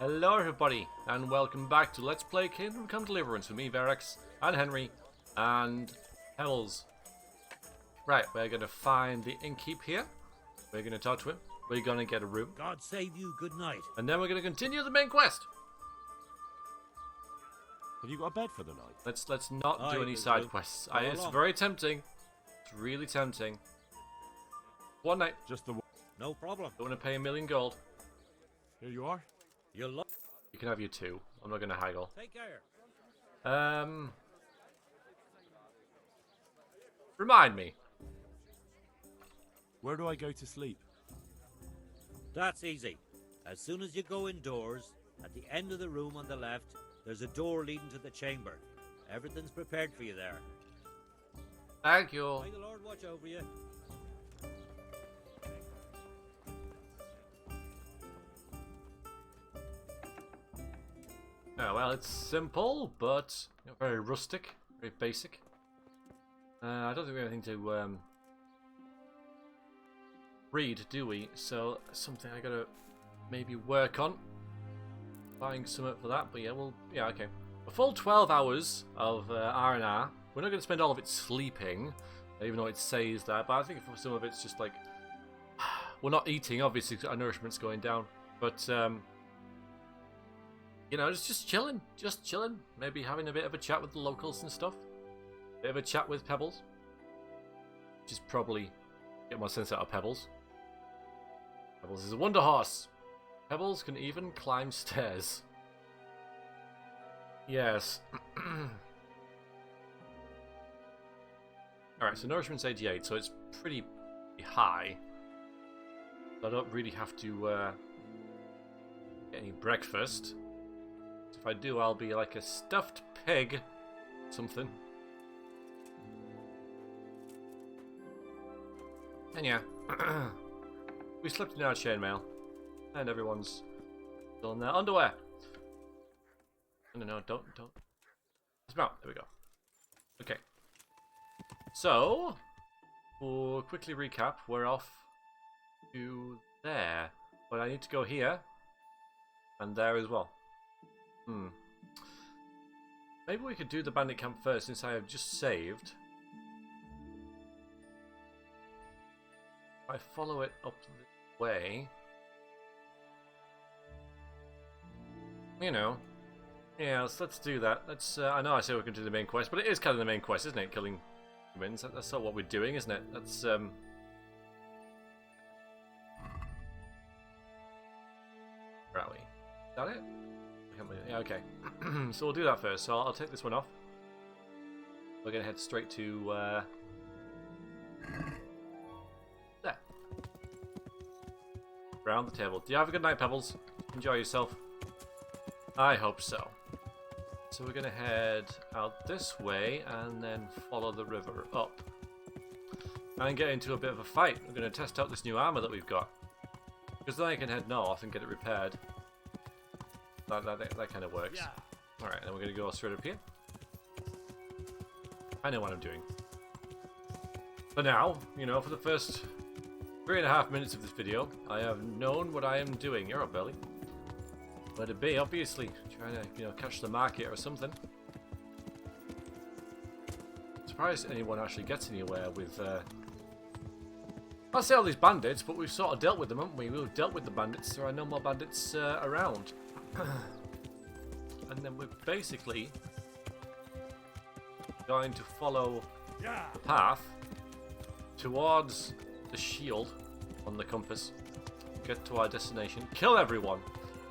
Hello everybody, and welcome back to Let's Play Kingdom Come Deliverance with me, Veriax, and Henry, and Hells. Right, we're going to find the innkeep here. We're going to talk to him. We're going to get a room. God save you, good night. And then we're going to continue the main quest. Have you got a bed for the night? Let's not do any side quests. It's very tempting. It's really tempting. One night. Just the one. No problem. Don't want to pay $1 million gold. Here you are. You'll look. You can have your 2. I'm not going to haggle. Take care. Remind me. Where do I go to sleep? That's easy. As soon as you go indoors, at the end of the room on the left, there's a door leading to the chamber. Everything's prepared for you there. Thank you. May the Lord watch over you. Oh, well, it's simple, but very rustic, very basic. I don't think we have anything to read, do we? So, something I gotta maybe work on. Buying something for that, but yeah, okay. A full 12 hours of R&R. We're not going to spend all of it sleeping, even though it says that, but I think for some of it's just like, we're not eating, obviously, 'cause our nourishment's going down, but, you know, just chilling, maybe having a bit of a chat with the locals and stuff. Bit of a chat with Pebbles, which is probably, get more sense out of Pebbles. Pebbles is a wonder horse. Pebbles can even climb stairs. Yes. Alright, so nourishment's 88, so it's pretty high. I don't really have to get any breakfast. If I do, I'll be like a stuffed pig. Something. And yeah. We slept in our chainmail. And everyone's still in their underwear. No, don't. Smell. There we go. Okay. So, we'll quickly recap. We're off to there. But I need to go here. And there as well. Maybe we could do the bandit camp first since I have just saved. If I follow it up this way. You know. Yeah, let's do that. I know I say we're going to do the main quest, but it is kind of the main quest, isn't it? Killing humans. That's not what we're doing, isn't it? That's, Where are we? Is that it? Yeah, okay. So we'll do that first. So I'll take this one off. We're going to head straight to, there. Around the table. Do you have a good night, Pebbles? Enjoy yourself. I hope so. So we're going to head out this way and then follow the river up. And get into a bit of a fight. We're going to test out this new armor that we've got. Because then I can head north and get it repaired. That kind of works. Yeah. Alright, then we're going to go straight up here. I know what I'm doing. But now, you know, for the first 3.5 minutes of this video, I have known what I am doing. You're up, Belly. Let it be, obviously. Trying to, you know, catch the market or something. Surprised anyone actually gets anywhere with, I'll say all these bandits, but we've sort of dealt with them, haven't we? We've dealt with the bandits. There are no more bandits around. And then we're basically going to follow the path towards the shield on the compass. Get to our destination. Kill everyone!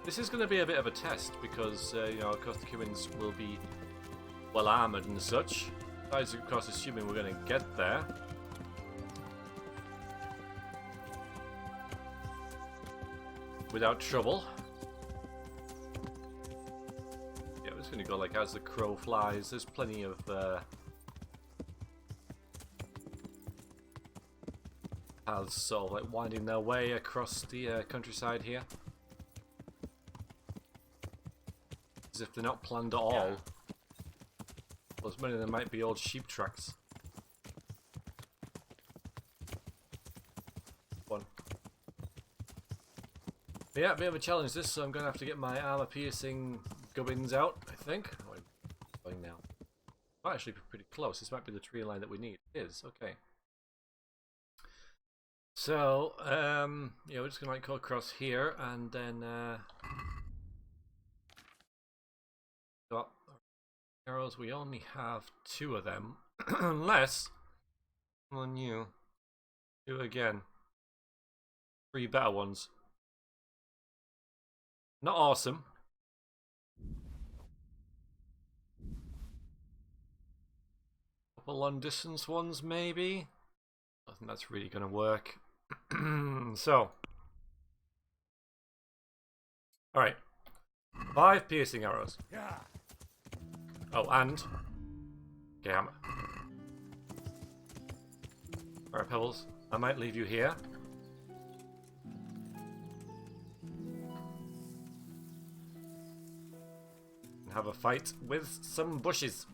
This is going to be a bit of a test because, you know, of course the humans will be well armoured and such. Besides, of course, assuming we're going to get there. Without trouble. Yeah, I'm just going to go like as the crow flies. There's plenty of paths sort of like winding their way across the countryside here. As if they're not planned at all. Yeah. Well, as many of them might be old sheep tracks. One. Yeah, bit of a challenge this, so I'm going to have to get my armor-piercing gubbins out, I think. Oh, I'm going now. Might actually be pretty close. This might be the tree line that we need. It is, okay. So, yeah, we're just going to like go across here, and then, got arrows. We only have 2 of them. Unless, on you, do again. 3 better ones. Not awesome. Couple long distance ones, maybe. I think that's really going to work. So, all right, 5 piercing arrows. Oh, and okay, hammer. All right, Pebbles. I might leave you here. And have a fight with some bushes.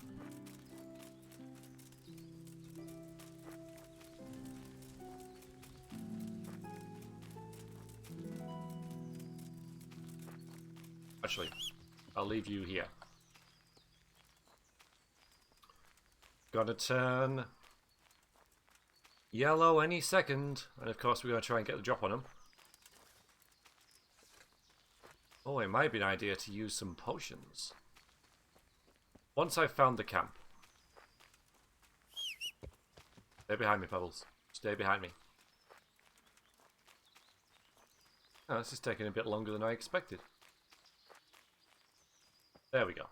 Actually, I'll leave you here. Gonna turn yellow any second. And of course we're gonna try and get the drop on him. Oh, it might be an idea to use some potions. Once I've found the camp. Stay behind me, Pebbles. Stay behind me. Oh, this is taking a bit longer than I expected. There we go.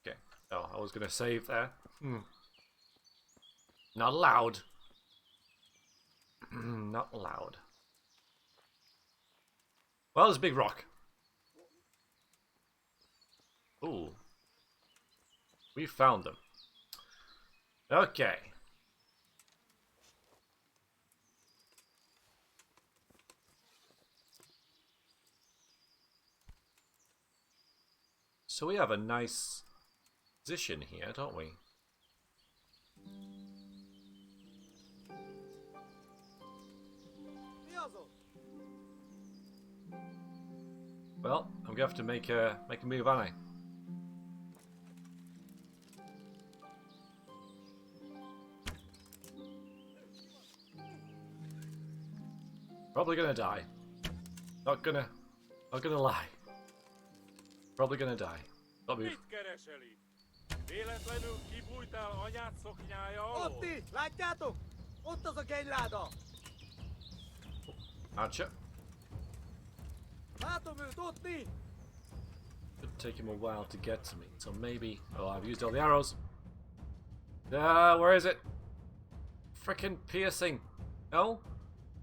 Okay. Oh, I was going to save there. Not allowed. Not allowed. Well, there's a big rock. Ooh. We found them. Okay. So we have a nice position here, don't we? Well, I'm gonna have to make a move, aren't I? Probably gonna die. Not gonna lie. Probably gonna die. Got move. Véletlenül kibújtál anyád szoknyája alól? Otti, látjátok? Ott az a kegyláda! Archer. Látom őt, Otti! It'd take him a while to get to me, so maybe... Oh, I've used all the arrows. Where is it? Frickin' piercing. No?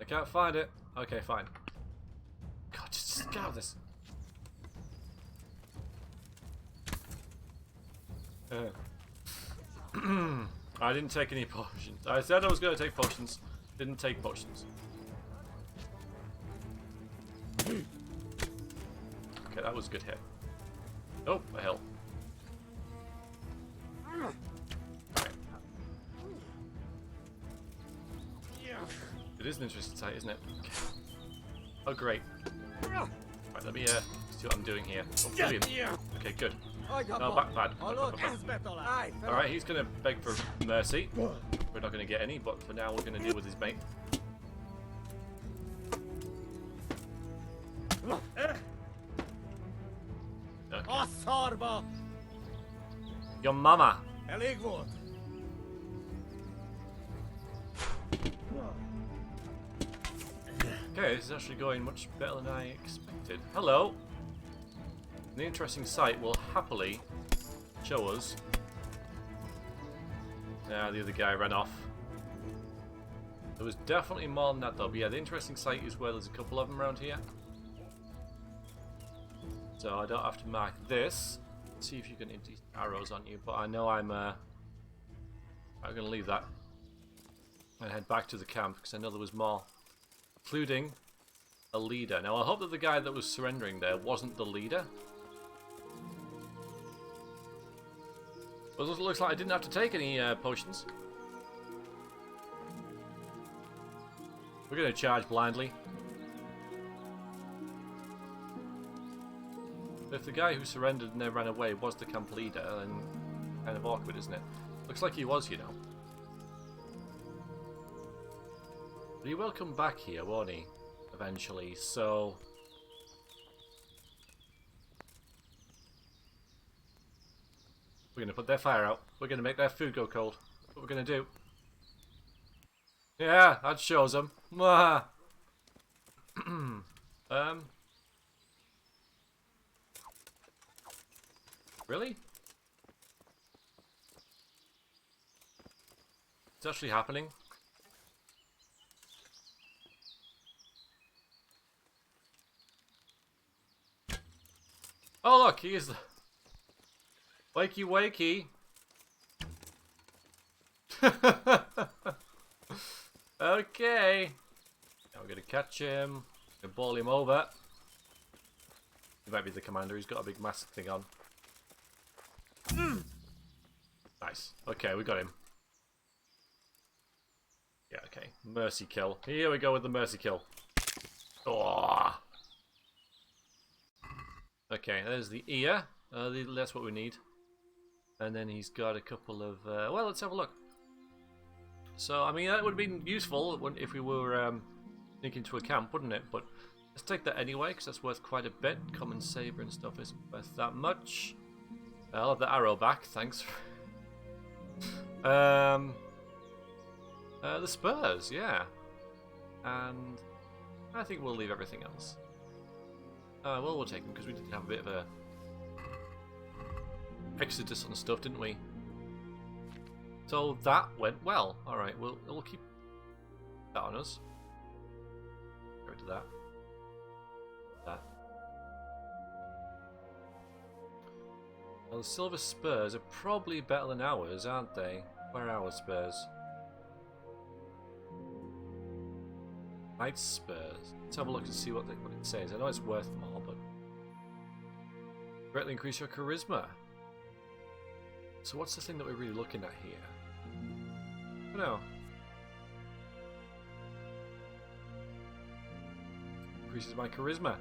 I can't find it. Okay, fine. God, just get out of this. I didn't take any potions. I said I was going to take potions. Didn't take potions. Okay, that was a good hit. Oh, a hill. Right. It is an interesting sight, isn't it? Okay. Oh, great. Right, let me see what I'm doing here. Oh, brilliant. Okay, good. No, bad. Alright, he's going to beg for mercy. We're not going to get any, but for now we're going to deal with his mate. Okay. Your mama. Elég volt. Okay, this is actually going much better than I expected. Hello. An interesting sight will happily show us. Now the other guy ran off. There was definitely more than that though. But yeah, the interesting sight is where there's a couple of them around here. So I don't have to mark this. Let's see if you can empty arrows on you. But I know I'm going to leave that and head back to the camp because I know there was more, including a leader. Now I hope that the guy that was surrendering there wasn't the leader. Well, it looks like I didn't have to take any potions. We're going to charge blindly. If the guy who surrendered and then ran away was the camp leader, then kind of awkward, isn't it? Looks like he was, you know. But he will come back here, won't he? Eventually, so... We're going to put their fire out. We're going to make their food go cold. That's what we're going to do. Yeah, that shows them. Really? It's actually happening. Oh look, he is... Wakey wakey. Okay. Now we're gonna catch him. Gonna ball him over. He might be the commander, he's got a big mask thing on. Nice. Okay, we got him. Yeah, okay. Mercy kill. Here we go with the mercy kill. Oh. Okay, there's the ear. That's what we need. And then he's got a couple of... well, let's have a look. So, I mean, that would have been useful if we were sneaking to a camp, wouldn't it? But let's take that anyway, because that's worth quite a bit. Common saber and stuff isn't worth that much. I'll have the arrow back, thanks. The spurs, yeah. And I think we'll leave everything else. Well, we'll take them, because we did have a bit of a exodus on stuff, didn't we? So that went well. Alright, we'll keep that on us. Get rid of that. That. Well, the silver spurs are probably better than ours, aren't they? Where are our spurs? Knight spurs. Let's have a look and see what it says. I know it's worth more, but... Greatly increase your charisma. So what's the thing that we're really looking at here? I don't know. Increases my charisma.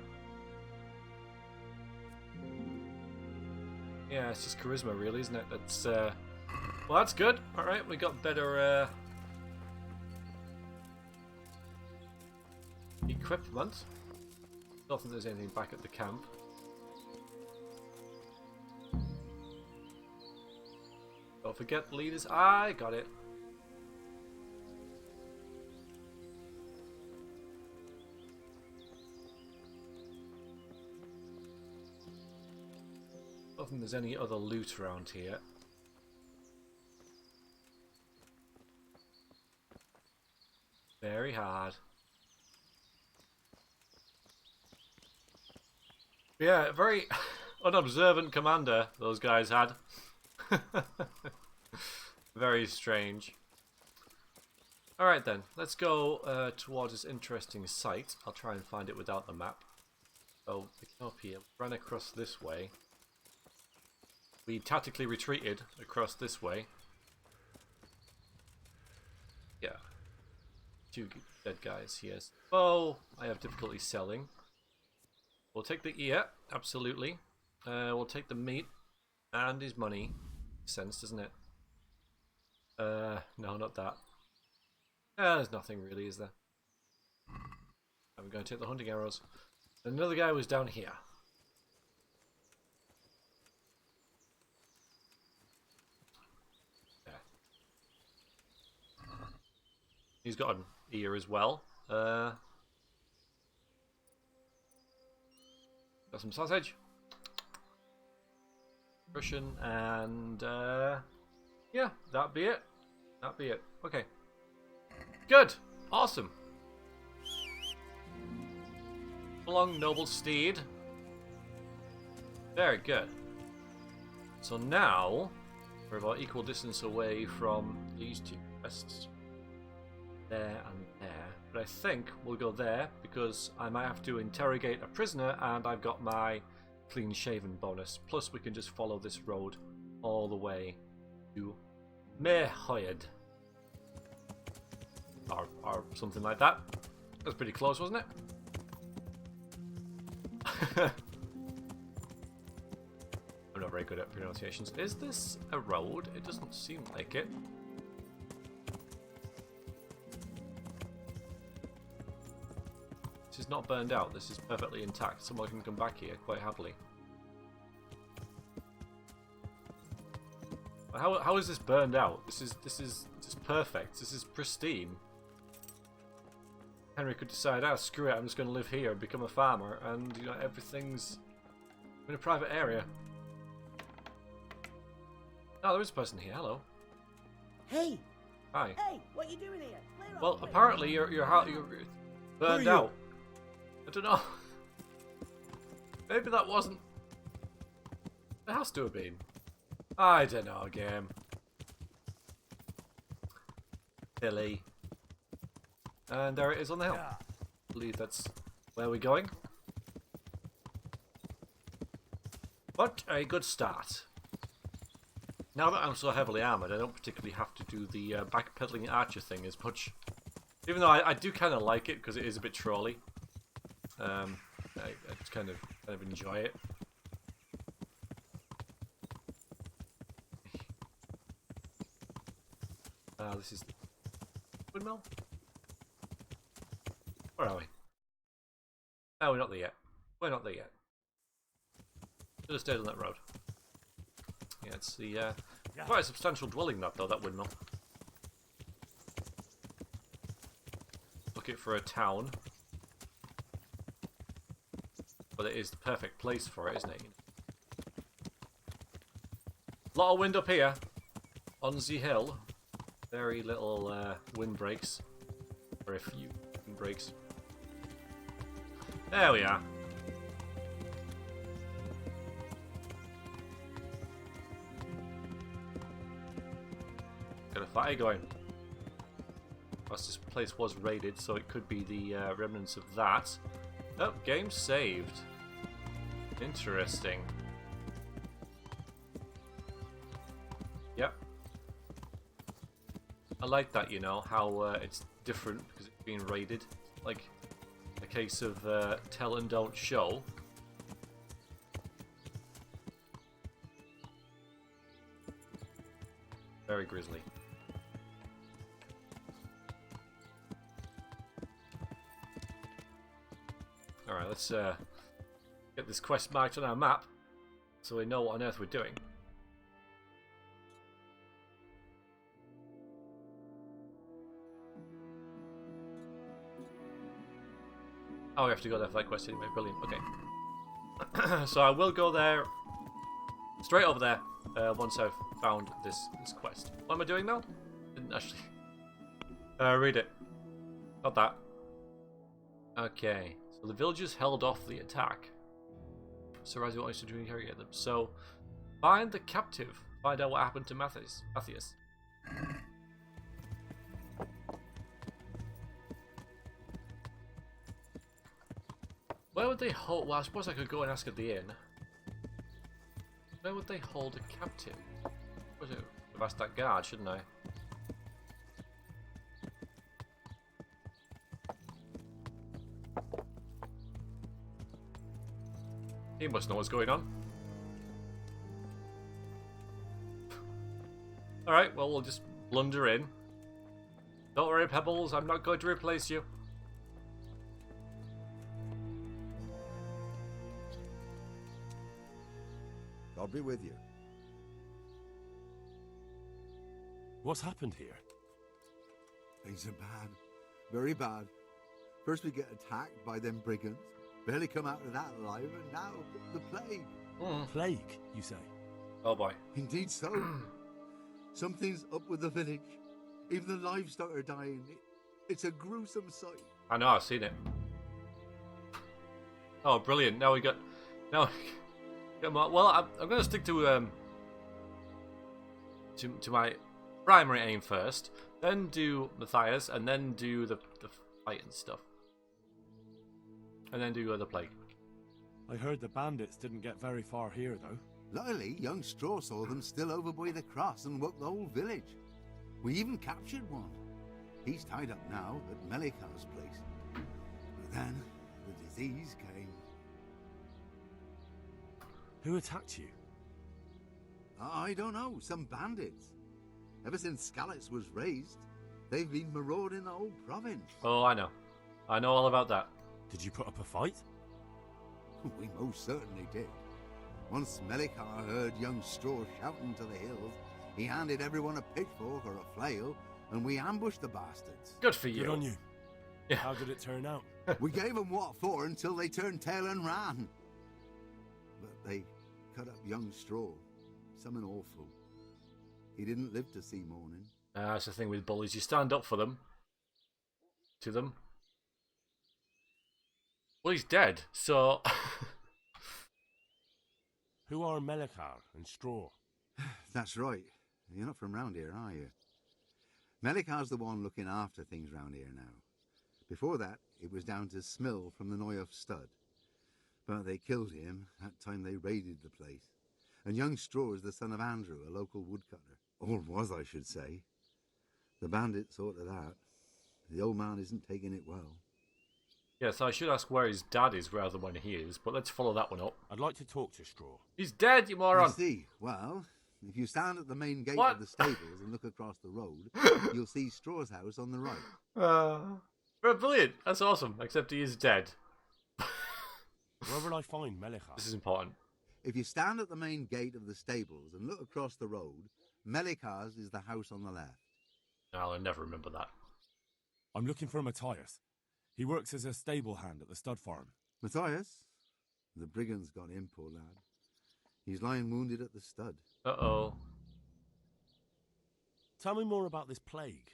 Yeah, it's just charisma really, isn't it? That's well, that's good. Alright, we got better equipment. Don't think there's anything back at the camp. Don't forget leaders. I got it. Don't think there's any other loot around here. Very hard. Yeah, very unobservant commander those guys had. Very strange. Alright then, let's go towards this interesting site. I'll try and find it without the map. So, we came up here, ran across this way. We tactically retreated across this way. Yeah. Two dead guys here. Oh, I have difficulty selling. We'll take the ear, absolutely. We'll take the meat and his money. Makes sense, doesn't it? No, not that. There's nothing really, is there? I'm going to take the hunting arrows. Another guy was down here. Yeah. He's got an ear as well. Got some sausage. Russian and yeah, that'd be it. That'd be it. Okay. Good. Awesome. Along, noble steed. Very good. So now we're about equal distance away from these two quests. There and there. But I think we'll go there because I might have to interrogate a prisoner and I've got my clean shaven bonus. Plus we can just follow this road all the way to Mehoyed. Or something like that. That's pretty close, wasn't it? very good at pronunciations. Is this a road? It doesn't seem like it. This is not burned out. This is perfectly intact. Someone can come back here quite happily. How is this burned out? This is perfect. This is pristine. Henry could decide, screw it, I'm just going to live here and become a farmer, and you know everything's in a private area. Oh, there is a person here. Hello. Hey. Hi. Hey, what you doing here? Clear Well, off, mate. apparently you're burned out. I don't know. Maybe that wasn't. It has to have been. I don't know, game. Silly. And there it is on the hill. I believe that's where we're going. But a good start. Now that I'm so heavily armoured, I don't particularly have to do the backpedaling archer thing as much. Even though I do kind of like it because it is a bit trolly. I just kind of enjoy it. This is the windmill. Where are we? No, we're not there yet. We're not there yet. Should have stayed on that road. Yeah, it's the quite a substantial dwelling that windmill. Looking for a town. But it is the perfect place for it, isn't it? A lot of wind up here. On the hill. Very little wind breaks. Very few wind breaks. There we are. Got a fire going. Plus this place was raided, so it could be the remnants of that. Oh, game saved. Interesting. Yep. I like that, you know, how it's different because it's being raided. Like a case of tell and don't show. Very grisly. Alright, let's get this quest marked on our map so we know what on earth we're doing. Oh, we have to go there for that quest anyway. Brilliant. Okay. So I will go there, straight over there, once I've found this quest. What am I doing now? Didn't actually read it. Not that. Okay. So the villagers held off the attack. So Razzie wants to interrogate them. So find the captive. Find out what happened to Matthias. Where would they hold? Well, I suppose I could go and ask at the inn. Where would they hold a captive? I should have asked that guard, shouldn't I? He must know what's going on. Alright, well, we'll just blunder in. Don't worry, Pebbles, I'm not going to replace you. God be with you. What's happened here? Things are bad. Very bad. First we get attacked by them brigands. Barely come out of that alive, and now the plague. Plague, you say? Oh boy. Indeed so. Something's up with the village. Even the livestock are dying. It's a gruesome sight. I know, I've seen it. Oh, brilliant. Now we got... Now... Well, I'm going to stick to my primary aim first, then do Matthias, and then do the fight and stuff, and then do the plague. I heard the bandits didn't get very far here, though. Luckily, young Straw saw them still over by the cross and woke the whole village. We even captured one. He's tied up now at Melika's place. But then, the disease came. Who attacked you? I don't know, some bandits. Ever since Skalitz was raised, they've been marauding the whole province. Oh, I know. I know all about that. Did you put up a fight? We most certainly did. Once Melikar heard young Straw shouting to the hills, he handed everyone a pitchfork or a flail, and we ambushed the bastards. Good for you. Good on you. Yeah. How did it turn out? We gave them what for until they turned tail and ran. But they cut up young Straw. Something awful. He didn't live to see morning. That's the thing with bullies. You stand up for them. To them. Well, he's dead, so... Who are Melikar and Straw? That's right. You're not from round here, are you? Melikar's the one looking after things round here now. Before that, it was down to Smill from the Noyoff Stud. But they killed him that time they raided the place. And young Straw is the son of Andrew, a local woodcutter. Or was, I should say. The bandit sorted that. The old man isn't taking it well. Yes, I should ask where his dad is rather than when he is, but let's follow that one up. I'd like to talk to Straw. He's dead, you moron! I see. Well, if you stand at the main gate What? of the stables and look across the road, you'll see Straw's house on the right. Brilliant. That's awesome, except he is dead. Where will I find Melikar? This is important. If you stand at the main gate of the stables and look across the road, Melikar's is the house on the left. I'll never remember that. I'm looking for Matthias. He works as a stable hand at the stud farm. Matthias? The brigands got him, poor lad. He's lying wounded at the stud. Uh-oh. Tell me more about this plague.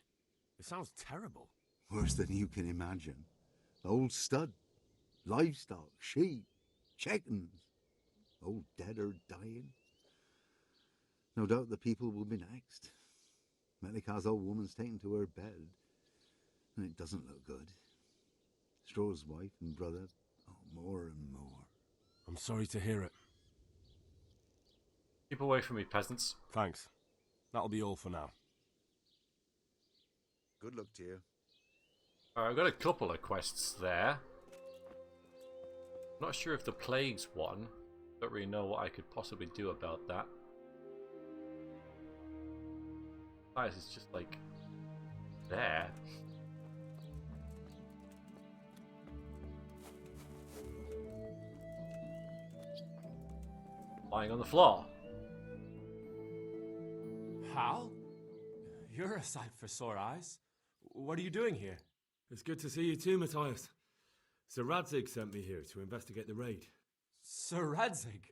It sounds terrible. Worse than you can imagine. The old stud. Livestock, sheep, chickens. All dead or dying. No doubt the people will be next. Melikar's old woman's taken to her bed. And it doesn't look good. Straw's wife and brother, more and more. I'm sorry to hear it. Keep away from me, peasants. Thanks. That'll be all for now. Good luck to you. Alright, I've got a couple of quests there. I'm not sure if the plague's one. Don't really know what I could possibly do about that. Guys, it's just like there. Lying on the floor. Hal? You're a sight for sore eyes. What are you doing here? It's good to see you too, Matthias. Sir Radzig sent me here to investigate the raid. Sir Radzig?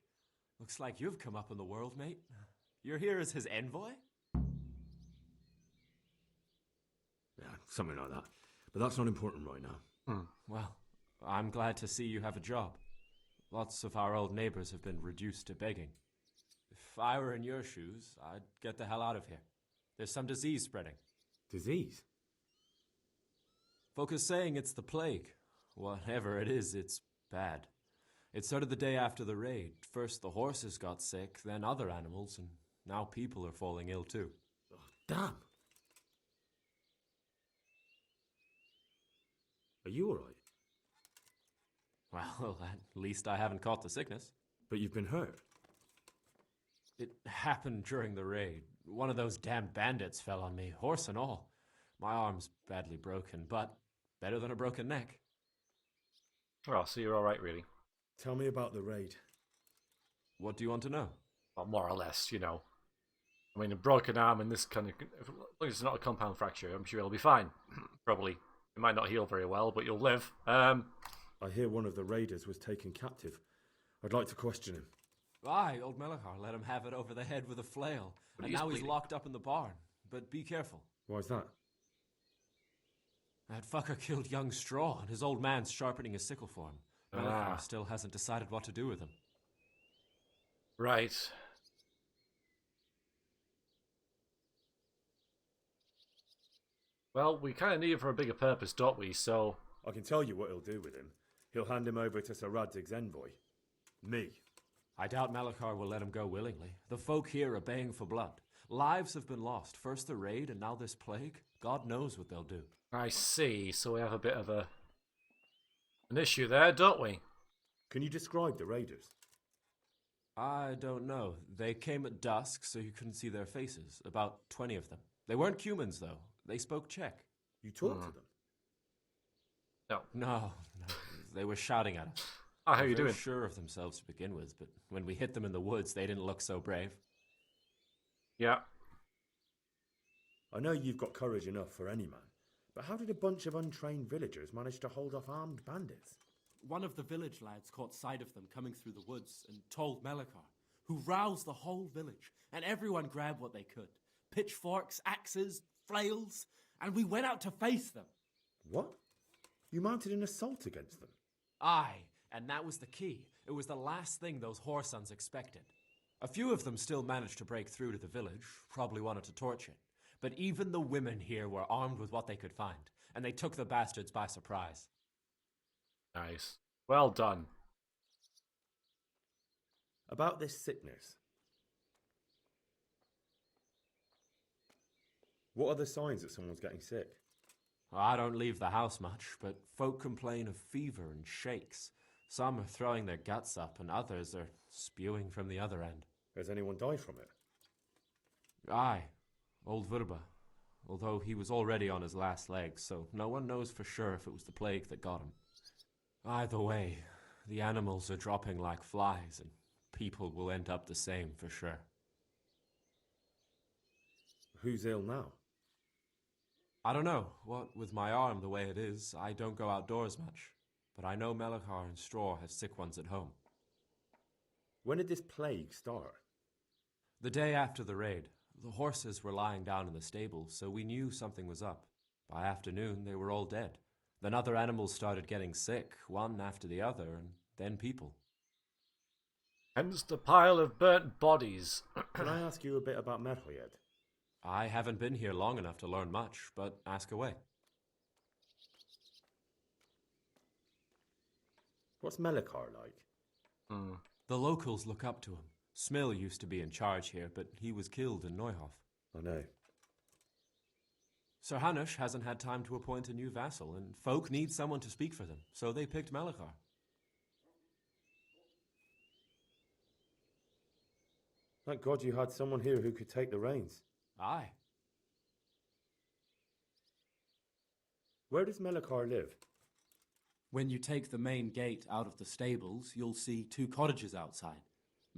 Looks like you've come up in the world, mate. You're here as his envoy? Yeah, something like that. But that's not important right now. Well, I'm glad to see you have a job. Lots of our old neighbors have been reduced to begging. If I were in your shoes, I'd get the hell out of here. There's some disease spreading. Disease? Folk are saying it's the plague. Whatever it is, it's bad. It started the day after the raid. First the horses got sick, then other animals, and now people are falling ill too. Oh, damn! Are you alright? Well, at least I haven't caught the sickness. But you've been hurt. It happened during the raid. One of those damn bandits fell on me, horse and all. My arm's badly broken, but better than a broken neck. Oh, so you're alright, really. Tell me about the raid. What do you want to know? Well, more or less, you know. I mean, a broken arm and this kind of... As long as it's not a compound fracture, I'm sure it'll be fine. Probably. It might not heal very well, but you'll live. I hear one of the raiders was taken captive. I'd like to question him. Aye, old Melikar let him have it over the head with a flail. But And he's now he's bleeding. locked up in the barn. But be careful. Why's that? That fucker killed young Straw, and his old man's sharpening his sickle for him. Melikar still hasn't decided what to do with him. Right. Well, we kind of need him for a bigger purpose, don't we? So... I can tell you what he'll do with him. He'll hand him over to Sir Radzig's envoy. Me. I doubt Melikar will let him go willingly. The folk here are baying for blood. Lives have been lost. First the raid, and now this plague. God knows what they'll do. I see. So we have a bit of an issue there, don't we? Can you describe the raiders? I don't know. They came at dusk, so you couldn't see their faces. About 20 of them. They weren't humans, though. They spoke Czech. You talked to them? No. No. They were shouting at us. Oh, how They you were very doing? sure of themselves to begin with, but when we hit them in the woods, they didn't look so brave. Yeah. I know you've got courage enough for any man, but how did a bunch of untrained villagers manage to hold off armed bandits? One of the village lads caught sight of them coming through the woods and told Melikar, who roused the whole village, and everyone grabbed what they could. Pitchforks, axes, flails, and we went out to face them. What? You mounted an assault against them? Aye, and that was the key. It was the last thing those whoresons expected. A few of them still managed to break through to the village, probably wanted to torch it. But even the women here were armed with what they could find, and they took the bastards by surprise. Nice. Well done. About this sickness. What are the signs that someone's getting sick? I don't leave the house much, but folk complain of fever and shakes. Some are throwing their guts up, and others are spewing from the other end. Has anyone died from it? Aye, old Verba. Although he was already on his last legs, so no one knows for sure if it was the plague that got him. Either way, the animals are dropping like flies, and people will end up the same for sure. Who's ill now? I don't know. What with my arm the way it is, I don't go outdoors much. But I know Melikar and Straw have sick ones at home. When did this plague start? The day after the raid, the horses were lying down in the stable, so we knew something was up. By afternoon, they were all dead. Then other animals started getting sick, one after the other, and then people. Hence the pile of burnt bodies. Can I ask you a bit about Merhoyed? I haven't been here long enough to learn much, but ask away. What's Melikar like? The locals look up to him. Smill used to be in charge here, but he was killed in Neuhof. I know. Sir Hanush hasn't had time to appoint a new vassal, and folk need someone to speak for them, so they picked Melikar. Thank God you had someone here who could take the reins. Aye. Where does Melikar live? When you take the main gate out of the stables, you'll see 2 cottages outside.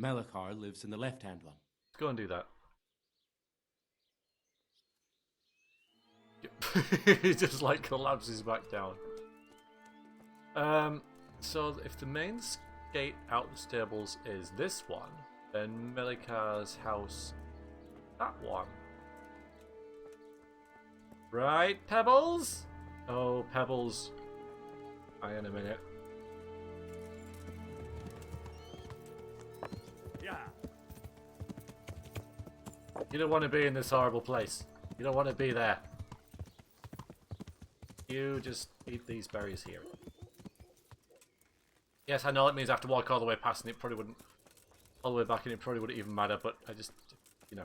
Melikar lives in the left-hand one. Let's go and do that. He just like collapses back down. So if the main gate out the stables is this one, then Melikar's house, that one. Right, Pebbles? Oh, Pebbles. Hang on a minute. Yeah. You don't want to be in this horrible place. You don't want to be there. You just eat these berries here. Yes, I know it means I have to walk all the way past and it probably wouldn't... all the way back and it probably wouldn't even matter, but I just... you know.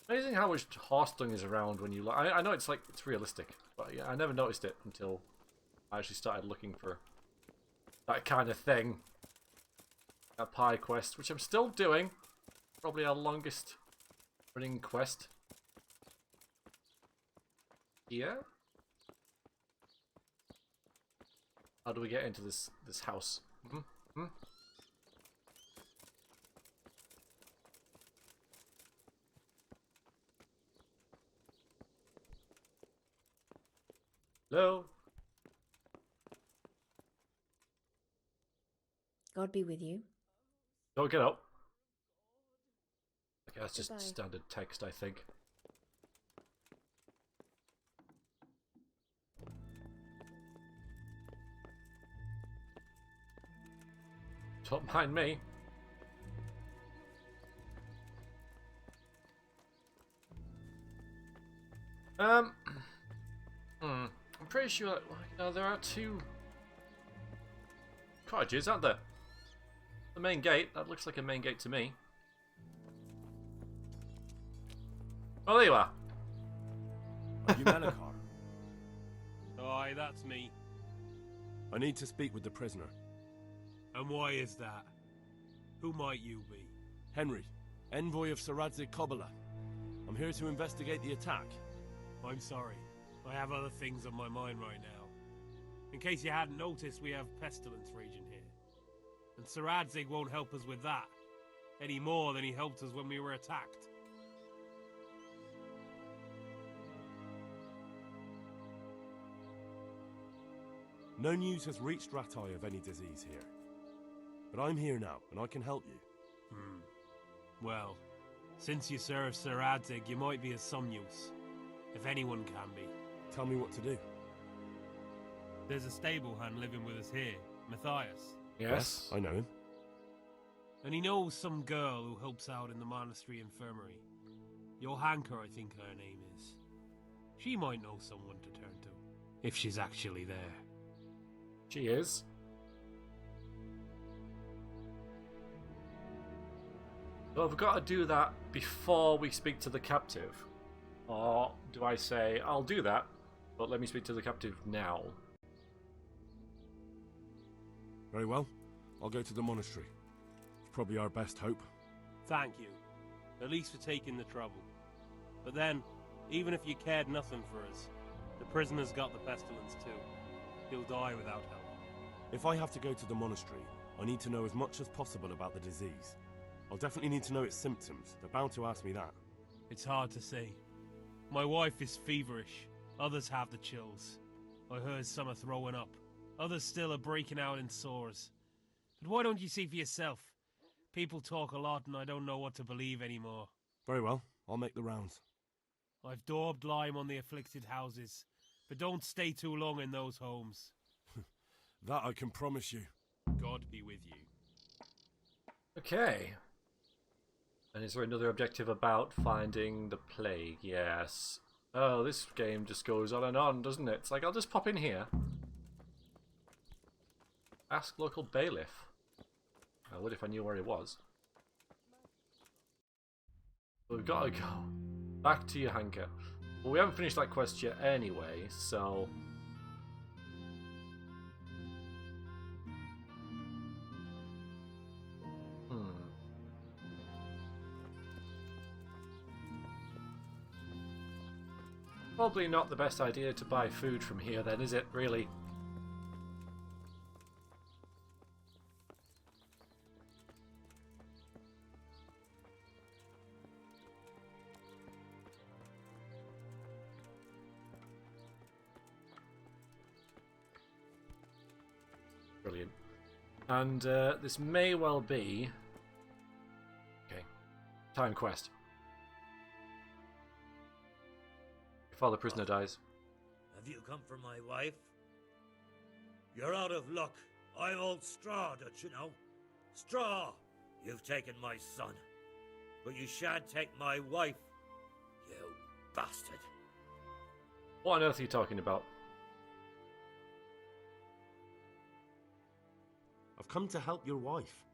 Amazing how much horse dung is around when you look. I know it's like, it's realistic, but yeah, I never noticed it until I actually started looking for that kind of thing. That pie quest, which I'm still doing. Probably our longest running quest. Here? How do we get into this house? Hello? God be with you. Don't get up. Okay, that's just Goodbye. standard text, I think. Don't mind me. I'm pretty sure that, you know, there are 2 cottages, aren't there? The main gate, that looks like a main gate to me. Oh, there you are. Are you Melikar? Aye, that's me. I need to speak with the prisoner. And why is that? Who might you be? Henry, envoy of Sir Radzig Kobyla. I'm here to investigate the attack. I'm sorry. I have other things on my mind right now. In case you hadn't noticed, we have pestilence raging here. And Sir Radzig won't help us with that, any more than he helped us when we were attacked. No news has reached Ratai of any disease here. But I'm here now, and I can help you. Well, since you serve Sir Radzig, you might be of some use. If anyone can be. Tell me what to do. There's a stable hand living with us here, Matthias. Yes. I know him. And he knows some girl who helps out in the monastery infirmary. Johanka, I think her name is. She might know someone to turn to, if she's actually there. She is. So I've got to do that before we speak to the captive. Or do I say, I'll do that, but let me speak to the captive now? Very well. I'll go to the monastery. It's probably our best hope. Thank you. At least for taking the trouble. But then, even if you cared nothing for us, the prisoner's got the pestilence too. He'll die without help. If I have to go to the monastery, I need to know as much as possible about the disease. I'll definitely need to know its symptoms. They're bound to ask me that. It's hard to say. My wife is feverish. Others have the chills. I heard some are throwing up. Others still are breaking out in sores. But why don't you see for yourself? People talk a lot and I don't know what to believe anymore. Very well. I'll make the rounds. I've daubed lime on the afflicted houses, but don't stay too long in those homes. That I can promise you. God be with you. Okay. And is there another objective about finding the plague? Yes. Oh, this game just goes on, doesn't it? It's like, I'll just pop in here. Ask local bailiff. I would if I knew where he was. We've got to go. Back to Johanka. Well, we haven't finished that quest yet anyway, so... Probably not the best idea to buy food from here then, is it, really? Brilliant. And this may well be... Okay. Time quest. Before the prisoner dies. Have you come for my wife? You're out of luck. I'm old Straw, don't you know? Straw! You've taken my son. But you shan't take my wife, you bastard. What on earth are you talking about? I've come to help your wife.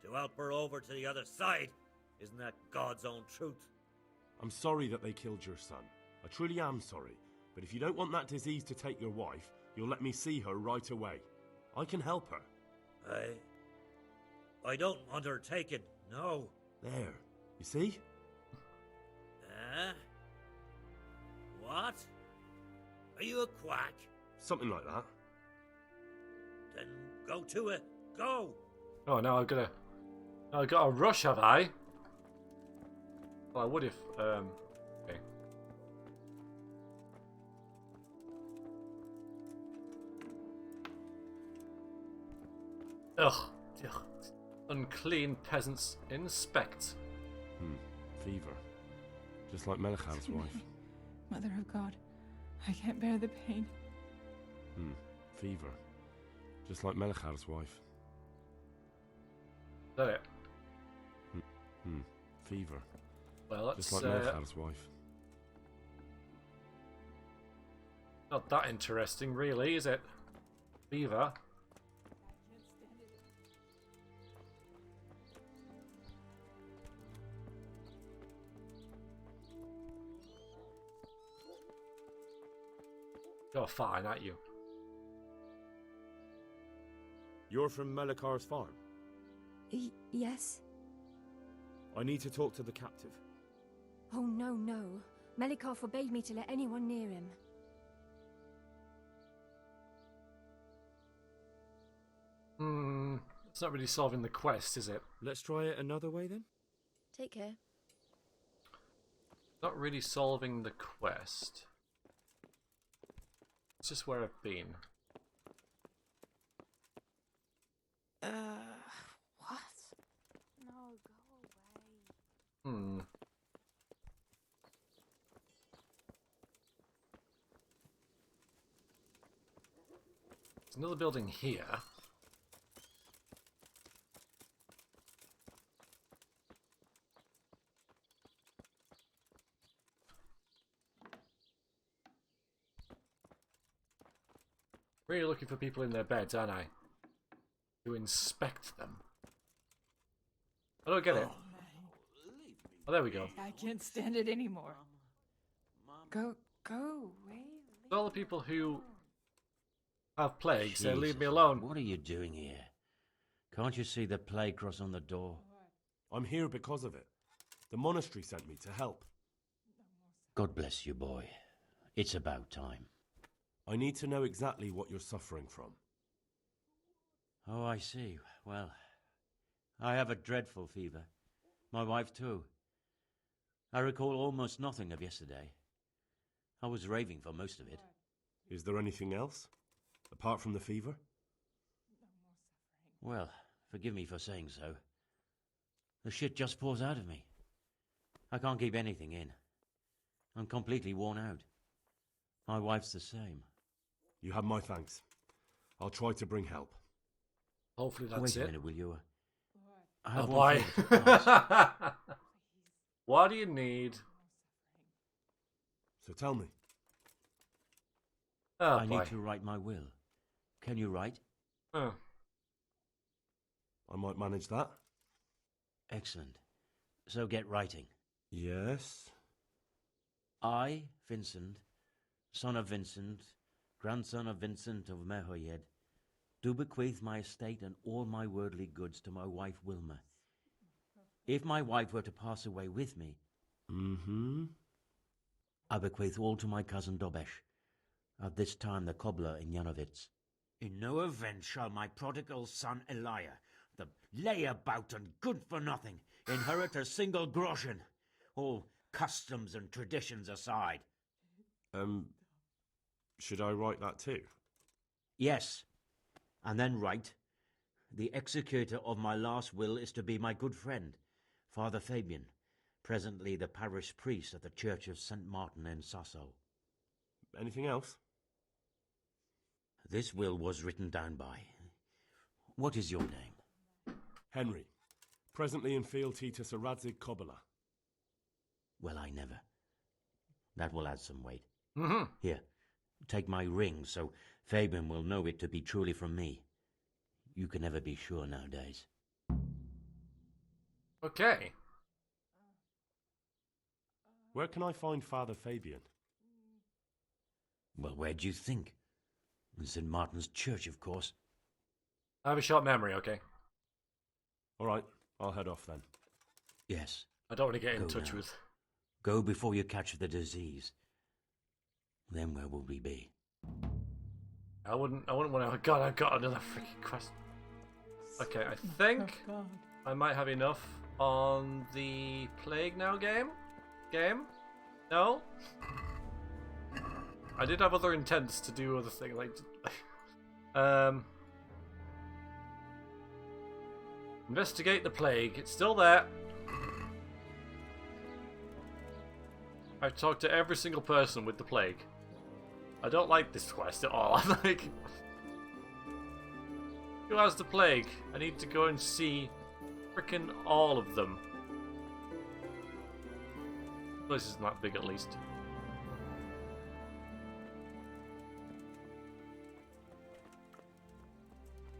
To help her over to the other side. Isn't that God's own truth? I'm sorry that they killed your son. I truly am sorry. But if you don't want that disease to take your wife, you'll let me see her right away. I can help her. I don't want her taken, no. There. You see? What? Are you a quack? Something like that. Then go to it. Go! Oh, now I've got a rush, have I? Well, I would if, okay. Ugh. Unclean peasants, inspect. Fever. Just like Melichar's wife. Mother of God, I can't bear the pain. Fever. Just like Melichar's wife. Is that it? Fever. Well, that's just like Melichar's wife. Not that interesting, really, is it? Fever. You're fine, aren't you? You're from Melikar's farm? Yes? I need to talk to the captive. Oh, no, no. Melikar forbade me to let anyone near him. It's not really solving the quest, is it? Let's try it another way then? Take care. Not really solving the quest. It's just where I've been. What? No, go away. There's another building here. Really looking for people in their beds, aren't I? To inspect them. I don't get it. Oh, there we go. I can't stand it anymore. Go away. All the people who have plagues, they leave Jesus, me alone. What are you doing here? Can't you see the plague cross on the door? I'm here because of it. The monastery sent me to help. God bless you, boy. It's about time. I need to know exactly what you're suffering from. Oh, I see. Well, I have a dreadful fever. My wife, too. I recall almost nothing of yesterday. I was raving for most of it. Is there anything else? Apart from the fever? Well, forgive me for saying so. The shit just pours out of me. I can't keep anything in. I'm completely worn out. My wife's the same. You have my thanks. I'll try to bring help. Hopefully that's Wait it. a minute, will you? I Oh have boy. one favor to ask. What do you need? So tell me. Oh I boy. need to write my will. Can you write? Oh. I might manage that. Excellent. So get writing. Yes. I, Vincent, son of Vincent, grandson of Vincent of Mehoyed, do bequeath my estate and all my worldly goods to my wife Wilma. If my wife were to pass away with me, I bequeath all to my cousin Dobesh, at this time the cobbler in Janovitz. In no event shall my prodigal son Elia, the layabout and good-for-nothing, inherit a single groschen, all customs and traditions aside. Should I write that too? Yes, and then write, the executor of my last will is to be my good friend, Father Fabian, presently the parish priest at the Church of St. Martin in Sasso. Anything else? This will was written down by... What is your name? Henry. Presently in fealty to Sir Radzig Kobyla. Well, I never. That will add some weight. Mm-hmm. Here, take my ring so Fabian will know it to be truly from me. You can never be sure nowadays. Okay. Where can I find Father Fabian? Well, where do you think? In St. Martin's Church, of course. I have a short memory, okay? All right, I'll head off then. Yes. I don't want to get in Go touch now. with... Go before you catch the disease. Then where will we be? I wouldn't want to... God, I've got another freaking quest. Okay, I think I might have enough on the Plague Now game. No? I did have other intents to do other things, like... Investigate the plague. It's still there. I've talked to every single person with the plague. I don't like this quest at all. I'm like... Who has the plague? I need to go and see frickin' all of them. This is not big, at least.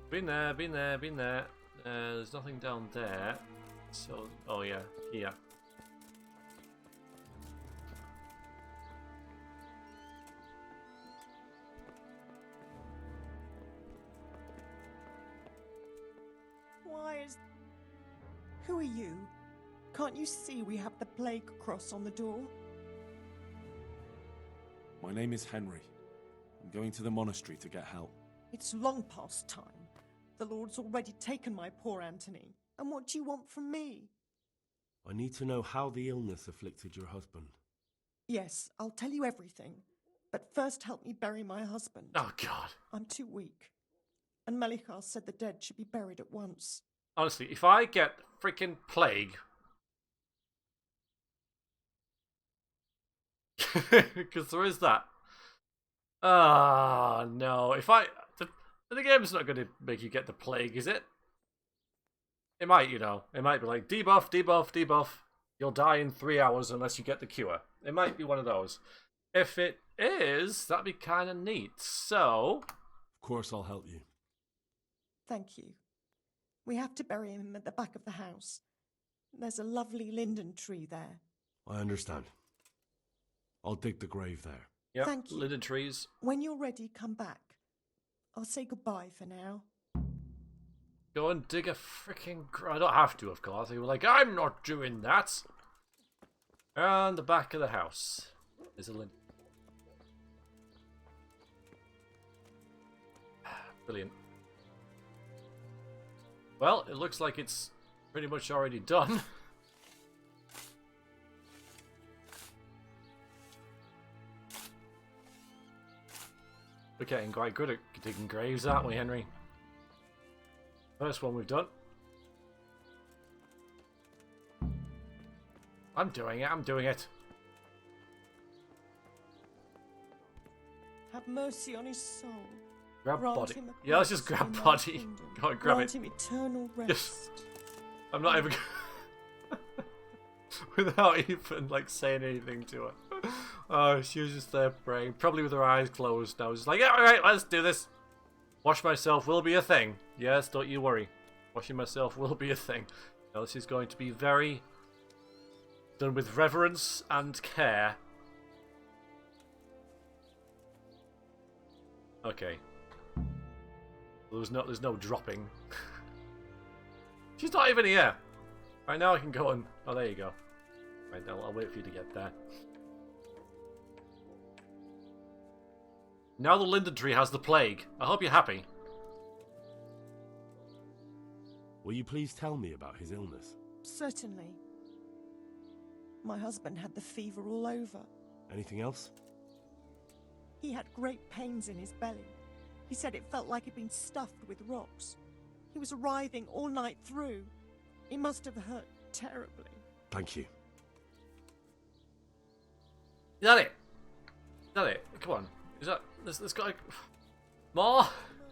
Been there, been there, been there. There's nothing down there. So, oh yeah, here. Who are you? Can't you see we have the plague cross on the door? My name is Henry. I'm going to the monastery to get help. It's long past time. The Lord's already taken my poor Anthony. And what do you want from me? I need to know how the illness afflicted your husband. Yes, I'll tell you everything. But first help me bury my husband. Oh, God. I'm too weak. And Melikar said the dead should be buried at once. Honestly, if I get freaking plague... Because there is that. Ah, no. If I... The game's not going to make you get the plague, is it? It might, you know. It might be like, debuff, debuff, debuff. You'll die in 3 hours unless you get the cure. It might be one of those. If it is, that'd be kind of neat. So... Of course I'll help you. Thank you. We have to bury him at the back of the house. There's a lovely linden tree there. I understand. I'll dig the grave there. Yep, Thank you. linden trees. When you're ready, come back. I'll say goodbye for now. Go and dig a freaking... I don't have to, of course. They were like, I'm not doing that. And the back of the house. There's a linden. Brilliant. Well, it looks like it's pretty much already done. We're getting quite good at digging graves, aren't we, Henry? First one we've done. I'm doing it, I'm doing it. Have mercy on his soul. Grab Grant body. him a Yeah, let's just place grab in body. thy kingdom. Go on, grab Grant it. him eternal rest. Yes. I'm not even... Without even, like, saying anything to her. Oh, she was just there praying. Probably with her eyes closed now. Just like, yeah, alright, let's do this. Wash myself will be a thing. Yes, don't you worry. Washing myself will be a thing. Now, this is going to be very... done with reverence and care. Okay. There's no dropping. She's not even here. Right now I can go and... Oh, there you go. Right, I'll wait for you to get there. Now the linden tree has the plague. I hope you're happy. Will you please tell me about his illness? Certainly. My husband had the fever all over. Anything else? He had great pains in his belly. He said it felt like he'd been stuffed with rocks. He was writhing all night through. It must have hurt terribly. Thank you. Is that it? Is that it? Come on. Is that... There's got... More?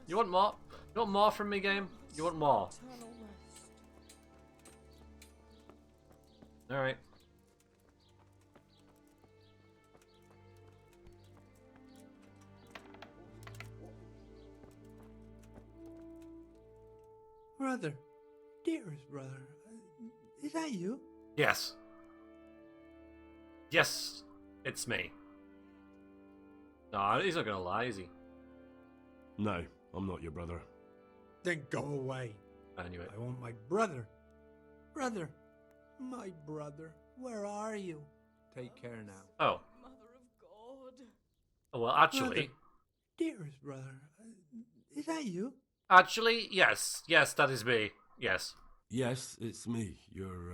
You want more? You want more from me, game? You want more? Alright. Brother, dearest brother, is that you? Yes. Yes, it's me. No, he's not gonna lie, is he? No, I'm not your brother. Then go away. I knew it. I want my brother. Brother, my brother, where are you? Take care now. Oh. Mother of God. Oh, well, actually... Brother, dearest brother, is that you? Actually, yes. Yes, that is me. Yes. Yes, it's me, your,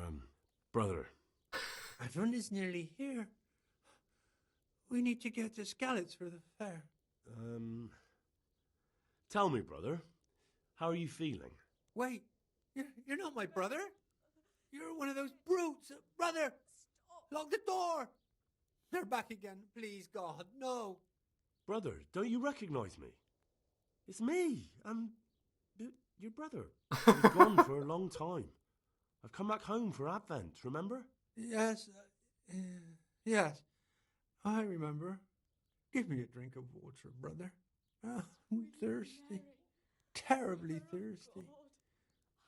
brother. Everyone is nearly here. We need to get to Skalitz for the fair. Tell me, brother, how are you feeling? Wait, you're not my brother? You're one of those brutes. Brother, lock the door. They're back again. Please, God, no. Brother, don't you recognize me? It's me. I'm your brother. I was gone for a long time. I've come back home for Advent, remember? Yes, yes, I remember. Give me a drink of water, brother. Oh, I'm thirsty, terribly thirsty.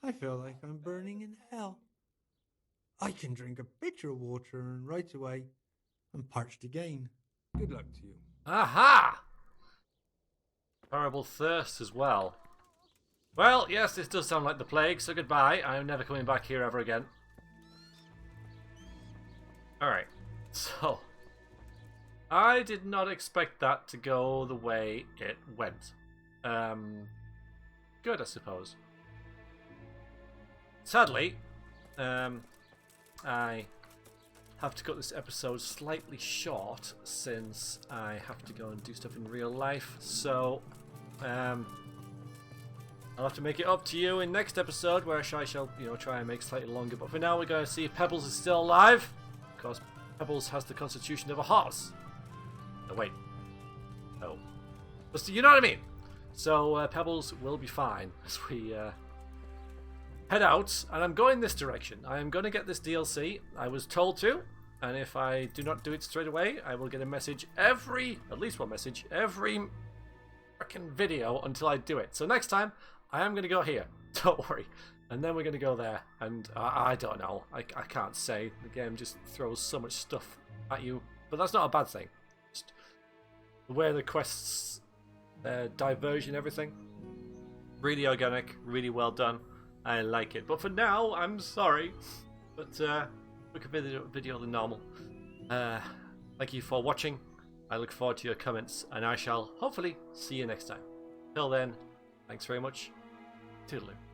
I feel like I'm burning in hell. I can drink a pitcher of water and right away I'm parched again. Good luck to you. Aha! Horrible thirst as well. Well, yes, this does sound like the plague, so goodbye. I'm never coming back here ever again. Alright, so... I did not expect that to go the way it went. Good, I suppose. Sadly, I have to cut this episode slightly short since I have to go and do stuff in real life. So, I'll have to make it up to you in next episode, where I shall, try and make slightly longer. But for now, we're going to see if Pebbles is still alive. Of course, Pebbles has the constitution of a horse. No, wait. Oh. But you know what I mean? So, Pebbles will be fine as we head out. And I'm going this direction. I am going to get this DLC. I was told to. And if I do not do it straight away, I will get a message at least one message, every freaking video until I do it. So next time, I am going to go here. Don't worry. And then we're going to go there. And I don't know. I can't say. The game just throws so much stuff at you. But that's not a bad thing. Just the way the quests diverge and everything. Really organic. Really well done. I like it. But for now, I'm sorry. But quicker video than normal. Thank you for watching. I look forward to your comments. And I shall hopefully see you next time. Till then, thanks very much. Toodaloo.